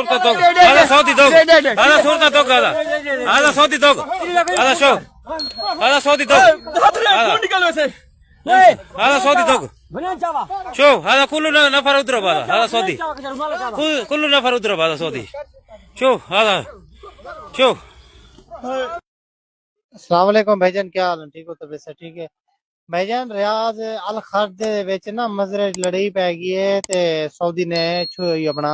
هذا صوتي دوغ. هذا صورته دوغ. هذا صوتي دوغ. هذا شوف. هذا صوتي دوغ. هذا صوتي دوغ. شوف هذا كل نفر اضرب. هذا صوتي. كل نفر اضرب. هذا صوتي. شوف هذا. شوف. السلام علیکم بھائی جان، کیا حال ہے؟ ٹھیک ہو؟ طبیعت سے ٹھیک ہے بھائی جان؟ ریاض الخرد دے وچ نا مزرے لڑائی پی گئی ہے تے سعودی نے اپنا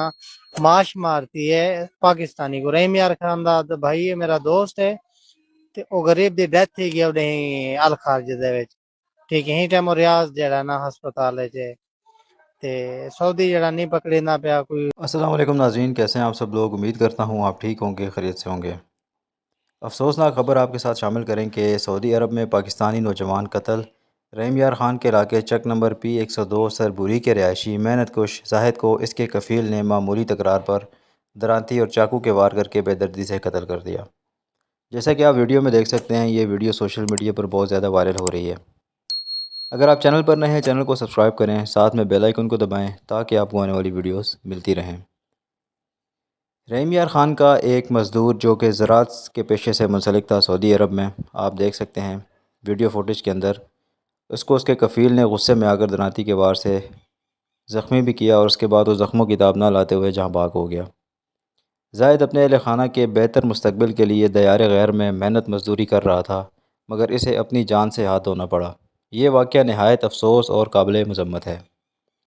معاش مارتی ہے پاکستانی کو۔ رحیم یار خان دا بھائی ہے، میرا دوست ہے تے او غریب دی ڈیتھ تھی گئی اپنے الخرج دے وچ، ٹھیک ہے؟ ہی ٹائم ریاض جڑا نا ہسپتال وچ تے سعودی جڑا نہیں پکڑنا پیا کوئی۔ السلام علیکم ناظرین، کیسے ہیں آپ سب لوگ؟ امید کرتا ہوں آپ ٹھیک ہوں گے، خیریت سے ہوں گے۔ افسوسناک خبر آپ کے ساتھ شامل کریں کہ سعودی عرب میں پاکستانی نوجوان قتل۔ رحیم یار خان کے علاقے چک نمبر پی 102 سربوری کے رہائشی محنت کش زاہد کو اس کے کفیل نے معمولی تکرار پر درانتی اور چاقو کے وار کر کے بے دردی سے قتل کر دیا۔ جیسا کہ آپ ویڈیو میں دیکھ سکتے ہیں، یہ ویڈیو سوشل میڈیا پر بہت زیادہ وائرل ہو رہی ہے۔ اگر آپ چینل پر نئے ہیں، چینل کو سبسکرائب کریں، ساتھ میں بیل آئیکن کو دبائیں تاکہ آپ کو آنے والی ویڈیوز ملتی رہیں۔ رحیم یار خان کا ایک مزدور جو کہ زراعت کے پیشے سے منسلک تھا سعودی عرب میں، آپ دیکھ سکتے ہیں ویڈیو فوٹیج کے اندر، اس کو اس کے کفیل نے غصے میں آ کر دناتی کے وار سے زخمی بھی کیا اور اس کے بعد وہ زخموں کی تاب نہ لاتے ہوئے جہاں بھاگ ہو گیا۔ زاہد اپنے اہل خانہ کے بہتر مستقبل کے لیے دیار غیر میں محنت مزدوری کر رہا تھا، مگر اسے اپنی جان سے ہاتھ دھونا پڑا۔ یہ واقعہ نہایت افسوس اور قابل مذمت ہے۔